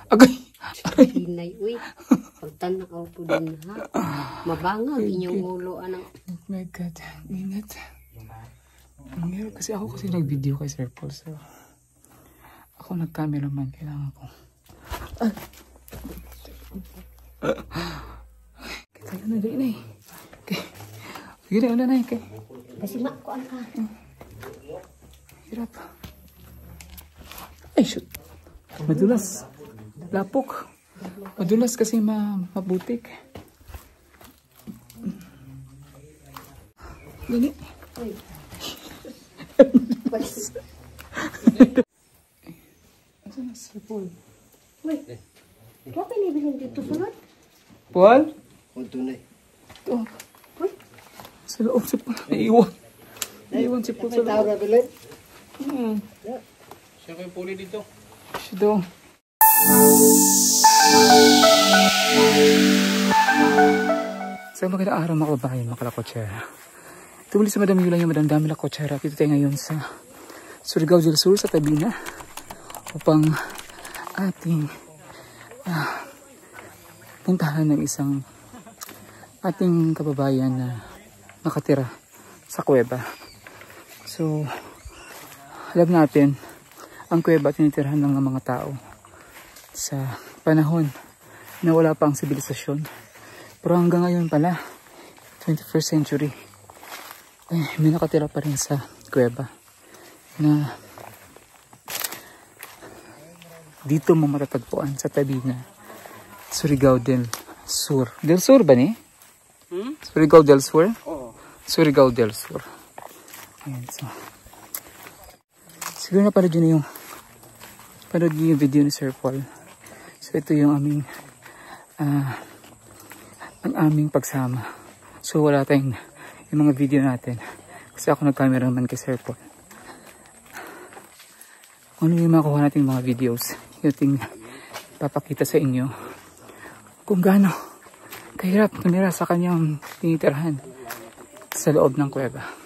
Agay! Hinay, uy. Pagtanak ako po din ha. Mabangag inyong ulo, anang. Oh my God. Ingat. Meron kasi ako nag-video kay Sir Paul. So, ako nag-cameraman. Kailangan ko. Kita na din eh. Okay. Sige na, una na eh. Kasi makuan ka. Hirap. Ay, shoot. Madulas. Lapok. Madulas kasi mabutik. Gani. Asan na si Paul? Uy. Kaya pinibilin dito sunod? Paul? Kung tunay. Ito. Uy. Sa loob si Paul. Naiiwan. Naiiwan si Paul sa May tao loob. na bilin? Siya kayo puli dito. Siya daw. Sa magandang araw mga kababayan, mga kalakotsera. Tumuli sa Madam Yula yung madamdami lakotsera. Dito tayo ngayon sa Surigao del Sur sa Tabina upang ating puntahan ng isang ating kababayan na nakatira sa kuweba. So, alam natin, ang kuweba tinitirahan ng mga tao sa panahon na wala pang sibilisasyon. Pero hanggang ngayon pala, 21st century, may nakatira pa rin sa kuweba na dito mo matatagpuan sa Tabina, Surigao del Sur. Del Sur ba ni? Surigao del Sur? Oo. Surigao del Sur. Ayan, so. Siguro na panood yun yung video ni Sir Paul. So ito yung aming ang aming pagsama. So wala tayong yung mga video natin. Kasi ako nag-camera naman kay Sir Paul. Kung ano yung makuha natin mga videos, yung papakita sa inyo kung gaano kahirap tumira sa kanyang tinitirahan sa loob ng kuweba.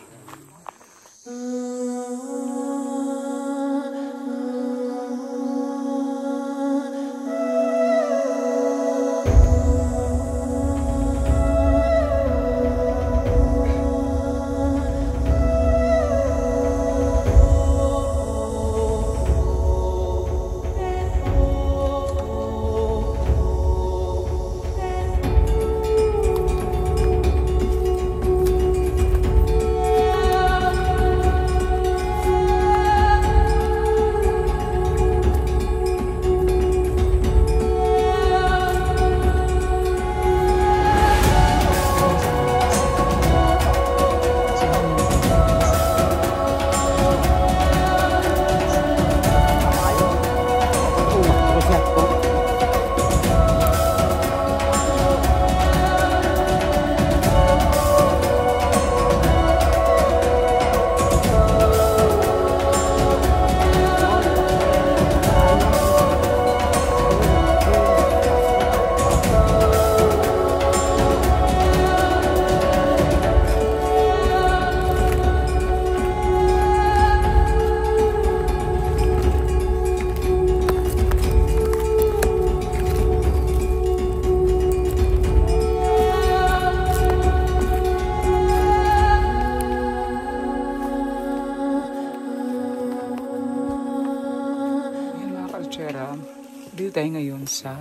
Dito tayo ngayon sa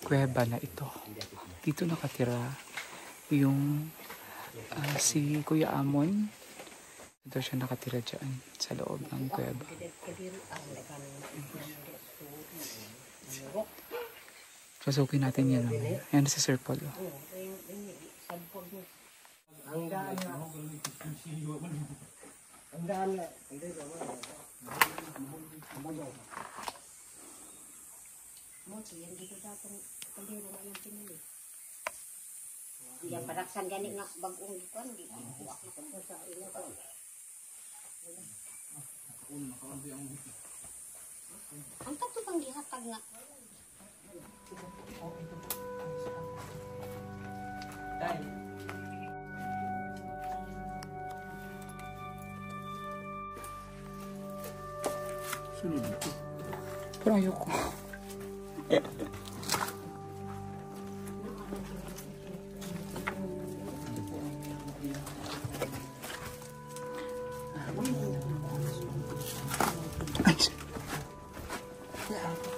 kuweba na ito. Dito nakatira yung si Kuya Amon. Dito siya nakatira dyan sa loob ng kuweba. Pasukin natin yan. Ayan si Sir Paul. Yan dito dapat kaldero ngayon pinili. Yan paraksan gani nga bagong ito hindi kuha ko sa ina ko. Ang tato bang gihatag nga. Sunod ito. Parang ayoko.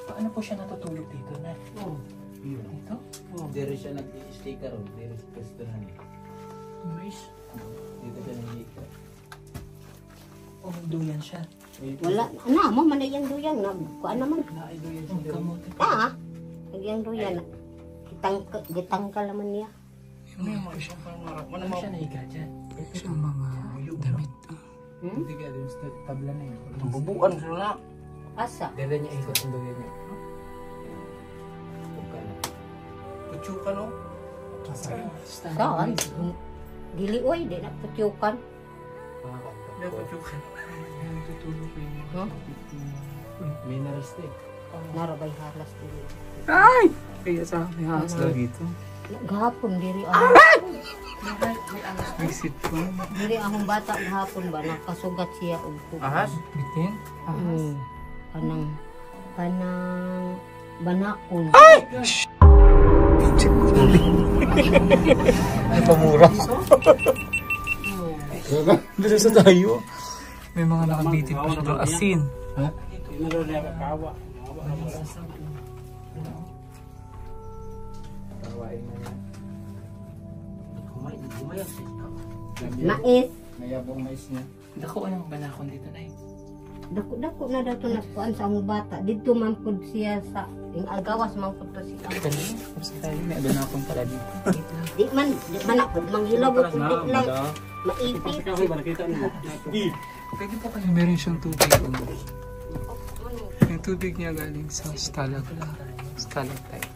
Paano po siya natutulog dito na? Oo. Ito? Dito siya nag-stay ka ron. Dito sa pwestuhan. Nice. Dito siya nag-stay. Oh, duyan siya. Wala, ano, mo man yung duyan. Kuan naman. Naidoyan Ang siya. kamote. Yung duyan. Gitangkal naman niya. May mga siyang pangarap. Ano siya nahiga dyan? Siyang mga damit. Hindi ka din sa tabla na yun. Bubuan sila. Asa? Dala niya ikot ang doon niya. Putyukan o. Saan? Dili oy, di na putyukan. May putyukan. Natutulog ko yun. Huh? May nareste. Narabay halas dili. Ay! Kaya sa may haas daw dito. Gahapon diri ako. May sitcom. Diri akong bata gahapon ba nakasugat siya og kuko. Ahas? Bitin? Mm. Kanang banakon. Ay, pamura. Dito sa tayo. May mga nakabitin pa siya doon. Asin. Tawain mo yan. Gumayak siya. Mais. Mayabong mais niya. Dako anong banakon dito na yun. Dako na daw to na kuan sa among bata. Dito man pud siya sa ing agawas man pud to siya. Kanina, sa tayo may banakon pala dito. Di man ako manghilaw ko pud lang. Maipit. Pwede po kayo meron siyang tubig. Yung tubig niya galing sa stalactite.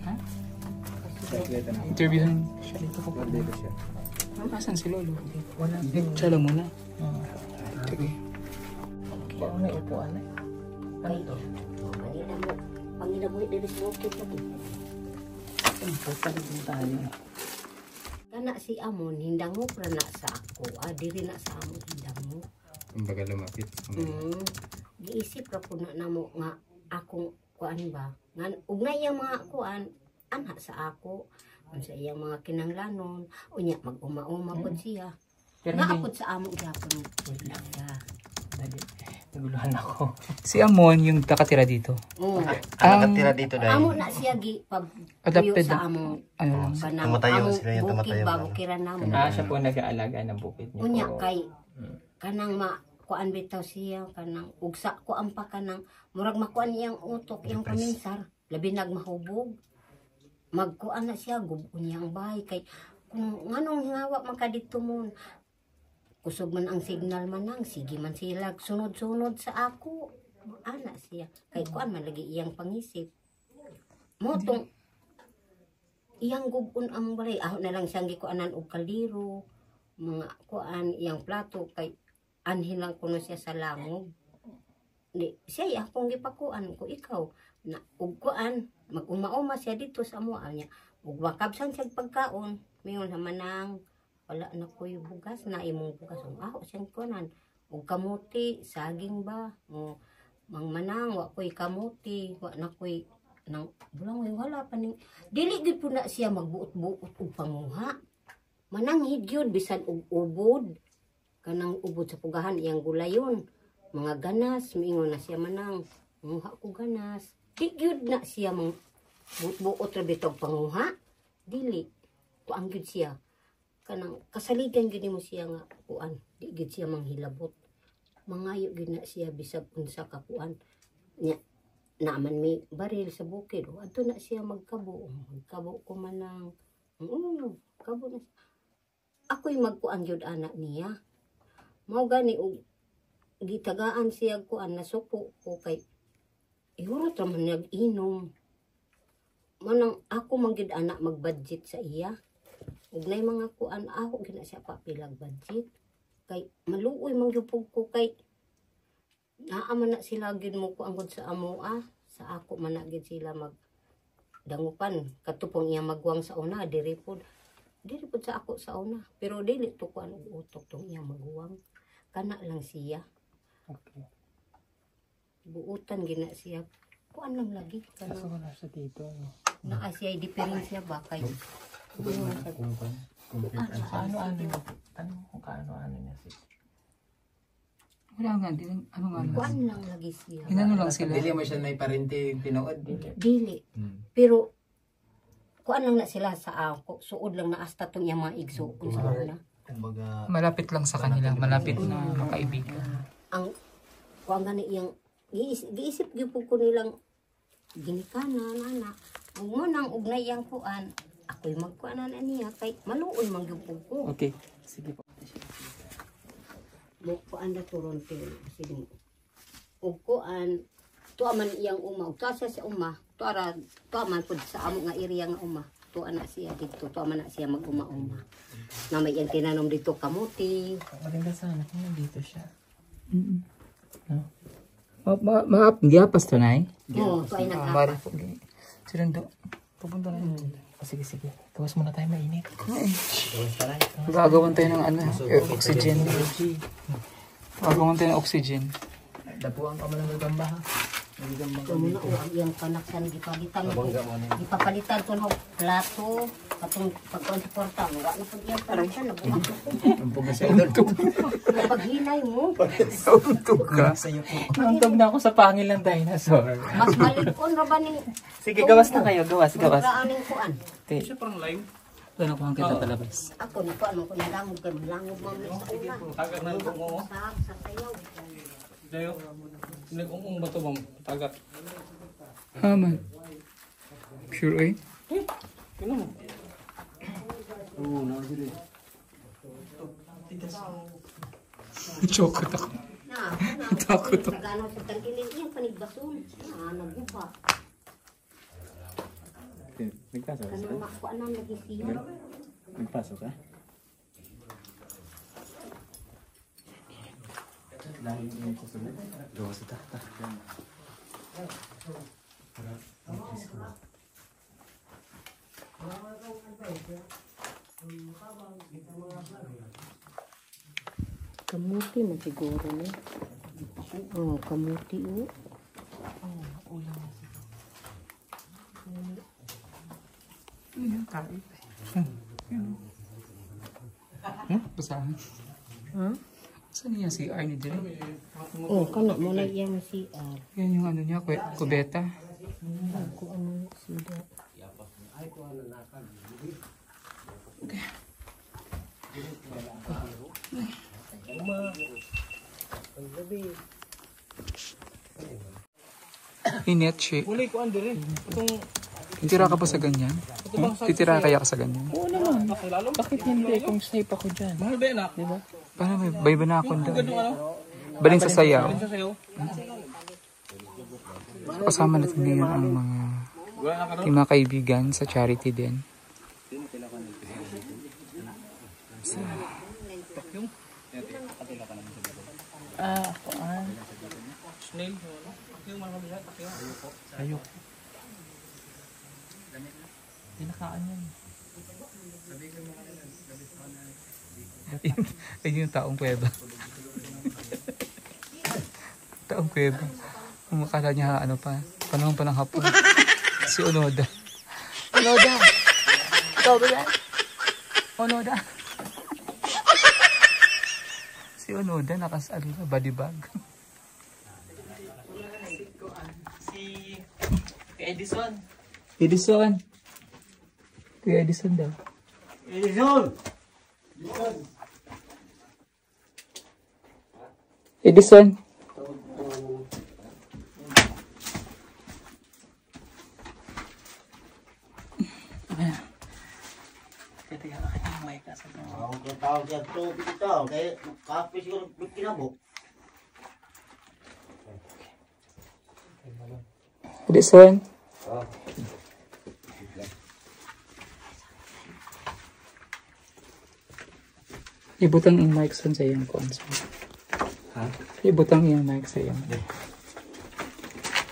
Ha? Sakleta na. Interviewin siya dito ko. Dito siya. Asan si Lolo? Wala. Siya lang muna. Sige. Kaya may upuan eh. Ano to? Panginabuhi diri sa bukid lagi. Important din tayo. Kana si Amon hindang mo pra na sa ako. Diri na sa Amon hindang mo. Kumbaga lumapit. Giisip ra po na namo nga akong kuan ba. Ngan ugnay yang mga kuan anha sa ako. Unsa iyang mga kinanglanon. Unya mag-uma-uma pod siya. Pero Nga hindi. apod sa among gyapon wala ka. Dali. Naguluhan ako. Si Amon yung nakatira dito. Oo. Nakatira dito dahil. Amo na siya gi pag Adapted sa na. among Ano lang. kanang Tumatayo among sila yung bukid tumatayo ba lang. bukiran namo. Siya po nag-aalaga ng bukid niyo Unya po. kay kanang kuan bitaw siya kanang ugsa ko ang pa kanang murag makuan iyang utok iyang paminsar labi nagmahubog magkuan na siya gubon niya ang bahay kay kung nganong hingawa man kadito mon kusog man ang signal man nang sige man sila sunod-sunod sa ako ana siya kay kuan man lagi iyang pangisip motong iyang gubon ang balay aho na lang siyang gikuanan og kaldero mga kuan iyang plato kay anhin lang kuno siya sa langog di siya akong gipakuan ko ikaw na ug kuan mag-uma-uma siya dito sa amo niya ug wakabsan siya pagkaon mayon naman nang wala na ko'y bugas na imong bugas ang aho siyang kuanan ug kamuti saging ba o mangmanang wa ko'y kamuti wa na ko'y nang bulang wala pa ning dili gid po na siya magbuot-buot og panguha mananghid yun bisan og ubod kanang ubod sa pugahan iyang gulayon mga ganas miingon na siya manang manguha ko ganas di gyud na siya mang buot ra bitog panguha dili kuan gyud siya kanang kasaligan gyud mo siya nga kuan di gyud siya manghilabot mangayo gyud na siya bisag unsa ka kuan nya naman may baril sa bukid o adto na siya magkabo ko manang kabo na ako'y magkuan gyud anak niya mao gani og gitagaan siya kuan nasuko ko kay ihurot ra man nag-inom manang ako man gyud anak mag-budget sa iya ug nay mga kuan ako gina siya papilag budget kay maluoy man gyud ko kay naa man na sila gyud mo ko angkod sa amoa sa ako man na gyud sila mag dangupan katupong iya magwang sa una diri pod sa ako sa una pero dili to kuan og utok tong iya magwang kana lang siya Okay. Buutan gina siya. Kuan lang lagi. Kaso wala siya dito. Ano? Naa siya diferensya ba kay Kung kaano niya si. Wala nga din. Ano nga lang. kuan lang lagi siya. Inano lang sila. Dili mo siya na iparente tinuod. Dili. Pero kuan lang na sila sa ako. Suod lang na hasta tong yung mga igso kun sa una. Kumbaga, Malapit lang sa kanila. Malapit na makaibigan. Ang kuan gani iyang giisip gyud ko nilang ginikana nana. Ug mo nang ugnay yang kuan. Ako'y magkuan na niya kay maluon man gyud ko. Okay. Sige po. Mo kuan na Toronto sige. Ug kuan tuwa man iyang uma. Ug tuwa siya sa uma. Tuwa man pud sa amo nga area nga uma. Tuwa na siya dito. Tuwa man na siya mag-uma-uma. Na may iyang tinanom dito kamuti. Maganda sana kung nandito siya. No? Gihapas to na eh. Oo, tuwa ay Mari naghapas. po. Silang do. Pupunta na yun. Sige. Gawas muna tayo mainit. Gagawan tayo ng ano, oxygen. Gagawan tayo ng oxygen. Dapuan ka mo ng gagamba ha. Muna o iyang panaksan gipapalitan ko ng plato katong pagtransporta wala na pud iyang panaksan nabuhat ko paghinay mo Untog ka. Nantog na ako sa pangil ng dinosaur. mas malikon ra ba ni Sige, gawas na kayo. Gawas. raaning kuan Okay. Ito na kuhan kita palabas. ako ni kuan ko nalangog kay malangog mo sa una tagar na ko mo sa sayaw Dayo, nag-ung ba ito bang tagat? Man. Sure eh. Kino mo? Chokot ako. na Takot ako. gano sa tangkilin iyang panigbason naguba kanang makuan na lagi siya Nagpasok ka? Dahil yung susunod. Gawas ito. kamuti man siguro ni kamuti o Basahan. Saan niya si Arnie din? kana mo na iyang CR Yan yung ano niya, kubeta. ko ano sida Inetche. Kulay ko ang dire. Itong Titira ka pa sa ganyan? Titira kaya ka sa ganyan? Oo naman. Bakit hindi? Kung safe ako dyan. mahal ba yan ah? Diba? Paano may banakon doon? Ganun ano? Baling sa sayaw. Sa sayo. Kasama natin ngayon ang Wala na ka ron? yung mga kaibigan sa charity din. Kuan. Snail. Yung mga kabila. Ayok. Pinakaan yan. Ayun yung taong kuweba. Taong kuweba. Kung akala niya ano pa, panahon pa ng hapon. Si Onoda. Onoda! Ikaw ba yan? Onoda! Si Onoda nakasali na, body bag. Si Edison. Edison! Kuya Edison daw. Edison! Teka, akin yung mic kasi. ang tawag yan to, ito, kaya kape siguro kinabok. Edison! Ibutang yung mic sa iyong console. Ha? Ibutang yung mic sa iyong.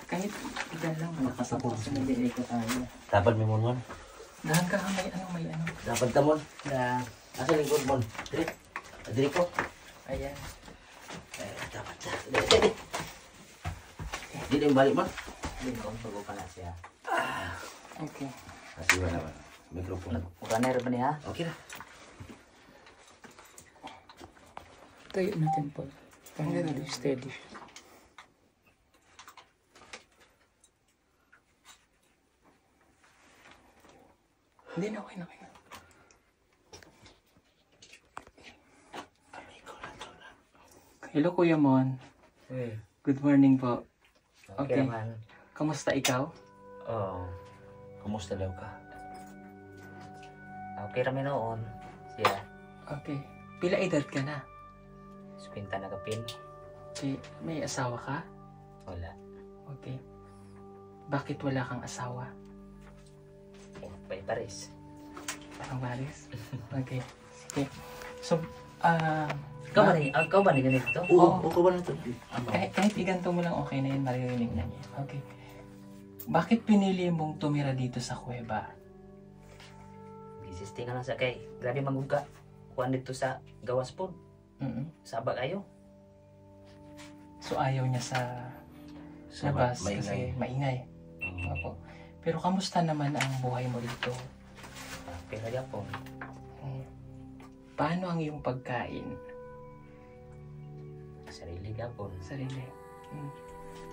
Kahit ilan lang. Nakasapog sa nabili ko tayo. Dapat may mon. Dahan ka may ano. Dapat ka mon. Asa lingkod mon? Diri ko. Ayan. Dapat. Hindi yung balik man. Lingkong bago pa na siya. Okay. Kasi wala naman. Mikrofon. Runner ba niya? Okay na. Tayo natin po. Pangalaman steady. Hindi na, okay na, okay na. Hello, Kuya Mon. Good morning po. Okay. naman. Kamusta ikaw? Oo. Kumusta daw ka? Okay rami noon. Siya. Okay. Pila edad ka na? Skwinta na kapin. Okay. May asawa ka? Wala. Okay. Bakit wala kang asawa? May pares. Parang baris? Okay. Sige. So, Ikaw ba ni ganito? Oo, okay ba na ito? kahit iganto mo lang okay na yun, maririnig na niya. Okay. Bakit pinili mong tumira dito sa kuweba? Gisisting lang sa kay. Grabe maguga. Kuan dito sa gawas po. Sabag ayo. So ayaw niya sa labas maingay. kasi maingay. Opo. Pero kamusta naman ang buhay mo dito? Pinagya po. Paano ang iyong pagkain? Sarili ka po. Sarili.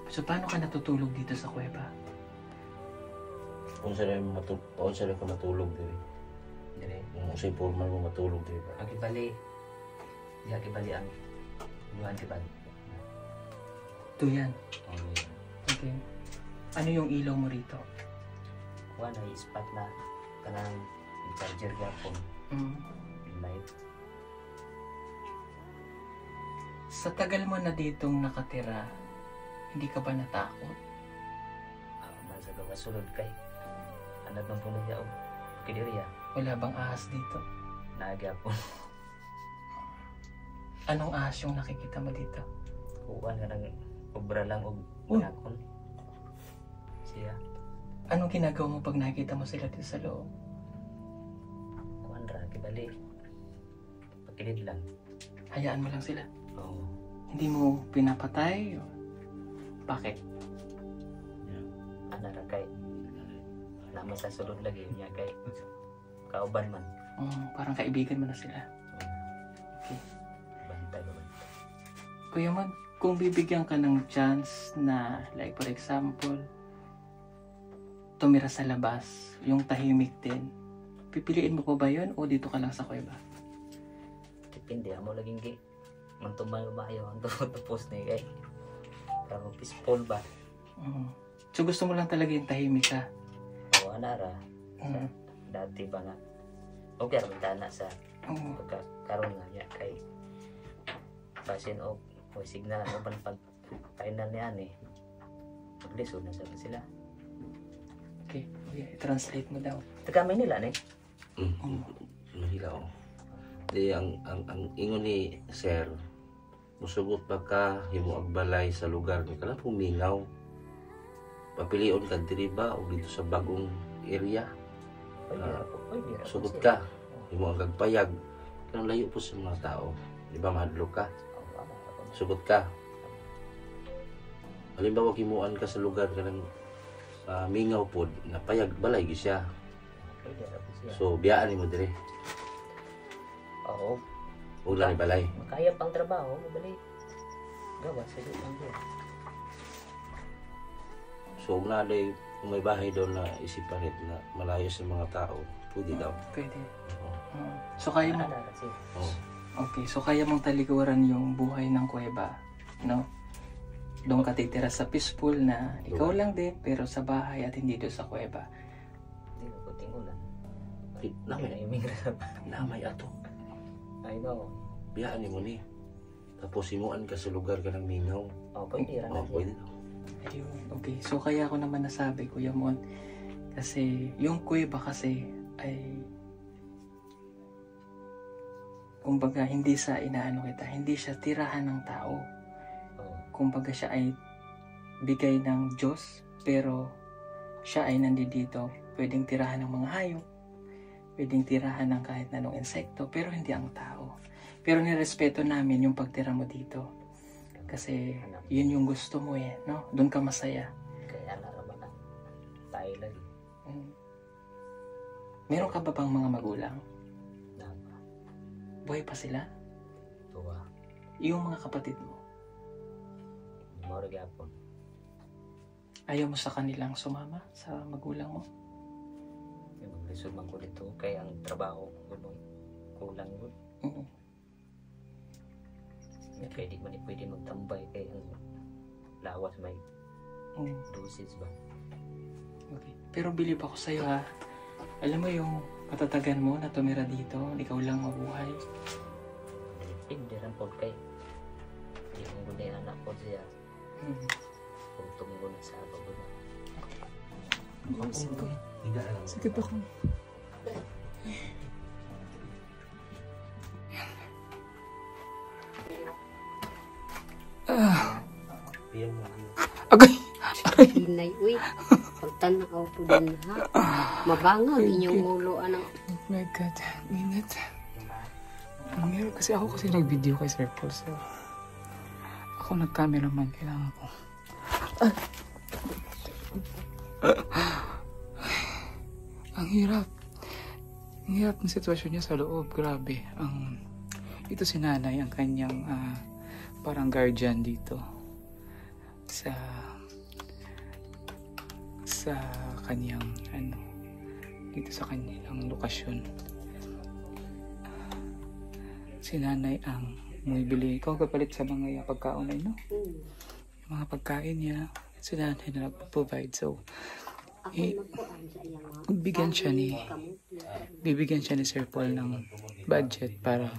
So paano ka natutulog dito sa kuweba? Kung saan ka matulog, diba? Dire. Kung saan formal mo matulog, diba? Akibali. Di akibali ang buwan kibali. Ito yan. Okay. Ano yung ilaw mo rito? Kuan ay spot na kanang charger gapon. Light. Sa tagal mo na ditong nakatira, hindi ka ba natakot? Nasa gawas sulod kay. Anak ng puno niya o. Kidiriya. Wala bang ahas dito? Naagapon. Anong ahas yung nakikita mo dito? Kuan ka ng obra lang o Uy. nakon. Siya. Anong ginagawa mo pag nakikita mo sila dito sa loob? Kuan ra kibali. Pagkilid lang. Hayaan mo lang sila. Oo. Hindi mo pinapatay? Bakit? Ana ra kay. Naman sa sulod lagi niya kay. Kauban man. Parang kaibigan mo na sila. Okay. Bantay ba bantay. Kuya Mon, kung bibigyan ka ng chance na, like for example, tumira sa labas, yung tahimik din, pipiliin mo pa ba yun o dito ka lang sa kuweba? Depende mo laging gi. Mantumay maayo ang tapos ni kay. Karon peaceful ba? So gusto mo lang talaga yung tahimik ka? O ana ra. Sa dati ba nga. Okay ra tana sa pagkakaroon nga niya kay basin o may signal ano ban pag final ni ani. Paglisod na sa sila. Okay, i-translate mo daw. Taga Manila ni. Manila, oh. Di ang ingon ni Sir, musugot pa ka himo agbalay sa lugar ni kana pumingaw. Papilion ka diri ba o dito sa bagong area? Pwede ra. Sugot ka, himo ang gagpayag. Kanang layo po sa mga tao. Di ba mahadlok ka? Sugot ka. Halimbawa himuan ka sa lugar kanang mingaw pod na payag balay gyud siya. Pwede ra po siya. So biyaan nimo diri. Oo. Ug lang balay. Makaya pang trabaho, mabalik. Gawas sa lang diyan. So ug naday kung may bahay daw na isiparit na malayo sa mga tao, pwede daw. Pwede. Oo. So kaya mo, Ana kasi. Oo. okay, so kaya mong talikuran yung buhay ng kuweba, no? Doon ka titira sa peaceful na ikaw lang din, pero sa bahay at hindi doon sa kuweba. Hindi ko puting ulan. Namay, namay ato. I know. Biyaan nimo ni. Tapos himuan ka sa lugar ka ng mingaw. Oh, pwede ra na Oh, pwede daw. Ayun. Okay, so kaya ako naman nasabi, Kuya Mon, kasi yung kuweba kasi ay kumbaga hindi sa inaano kita, hindi siya tirahan ng tao. Kumbaga siya ay bigay ng Diyos, pero siya ay nandito, pwedeng tirahan ng mga hayop, pwedeng tirahan ng kahit anong insekto, pero hindi ang tao. Pero nirespeto namin yung pagtira mo dito. Kasi yun yung gusto mo eh, no? Doon ka masaya. Kaya naraman ang tayo lagi. Meron ka ba bang mga magulang? Napa. Buhay pa sila? Tuwa. Yung mga kapatid mo? Moro gapon. Ayaw mo sa kanilang sumama sa magulang mo? Yung maglisod man ko dito. Kaya ang trabaho ko nung kulang yun. Kaya di man pwede magtambay. Kaya ang lawas may doses ba? Okay. Pero believe ako sa'yo ha. Alam mo yung katatagan mo na tumira dito, ikaw lang mabuhay. Hindi rin po kay yung gunay anak ko siya. Kung tunggo na sa bago na. Sige pa ko. Agay! Hinay, uy. Pagtanaw po din ha. Mabangag inyong ulo, anang. Oh my God, init. Meron kasi ako nag-video kay Sir Paul. So, ako nag-cameraman, kailangan ko. Ang hirap. Ang hirap ng sitwasyon niya sa loob. Grabe. Ito si nanay, ang kanyang parang guardian dito. Sa kanyang dito sa kanyang lokasyon. Si nanay ang bumibili. Ikaw kapalit sa mga pagkaon ay, no? Yung mga pagkain niya, si nanay na nagpo-provide. So, bibigyan siya ni Sir Paul ng budget para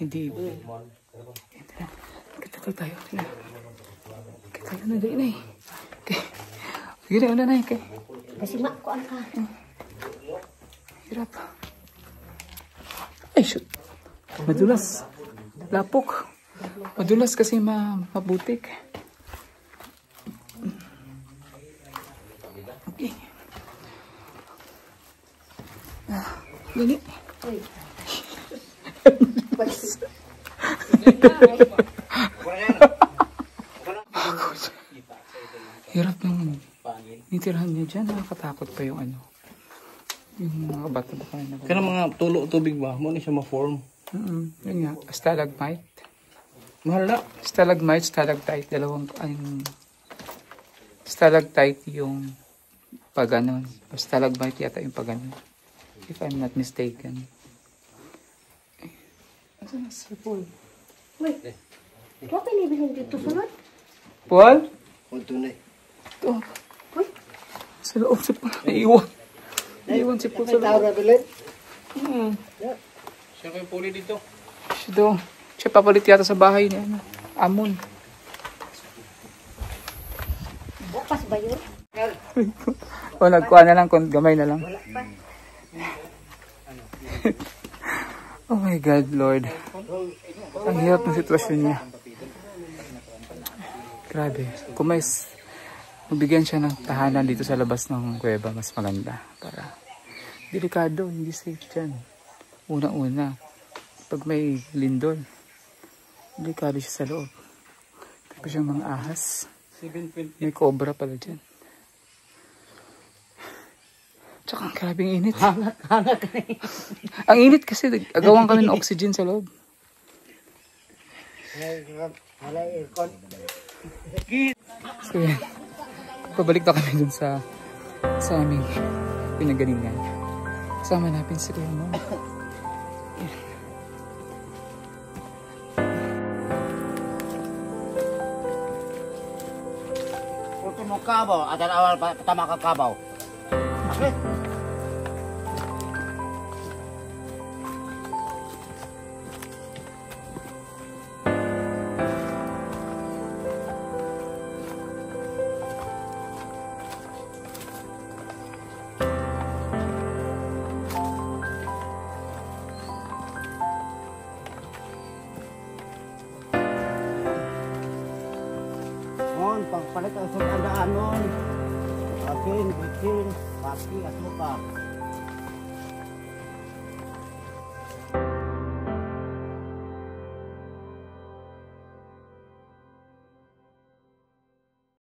hindi kita tayo. Kita tayo na din eh. Sige na, una na eh. Kasi makuan ka. Hirap. Ay, shoot. Madulas. Lapok. Madulas kasi mabutik. Okay. Gani. Hirap ng nitirahan niya dyan. Nakakatakot pa yung yung mga bata-bata na. Kaya mga tulo tubig ba? Mo ni siya ma-form. Yun nga. Stalagmite. Mahal na. Stalagmite, stalactite. Stalactite yung pag-anon. Stalagmite yata yung pag-anon. If I'm not mistaken. Asa na Sir Paul? Wait. Huwag kayo nibilhin dito sunod. Paul? Kung tunay. Ito. Sa loob si Paul. Naiiwan. Naiiwan si Paul sa loob. Siya kayo puli dito. Siya daw. Siya papalit yata sa bahay niya. Amon. Bukas ba yun? O nagkuha na lang kung gamay na lang. Oh my God, Lord. Ang hirap ng sitwasyon niya. Grabe. Kung magbigyan siya ng tahanan dito sa labas ng kuweba, mas maganda. Para delikado, hindi safe dyan. Una-una, pag may lindol, delikado siya sa loob. Tapos yung mga ahas, may cobra pala dyan. Tsaka ang grabing init. Ang init kasi agawan kami ng oxygen sa loob. So yan. Pabalik na kami dun sa aming pinagalingan. Kasama natin si Kuya Mo. Ultimo kabaw, at awal pertama ke kabaw. Pagpalit ang sundaan nun. Akin, bikin, paki, asuka.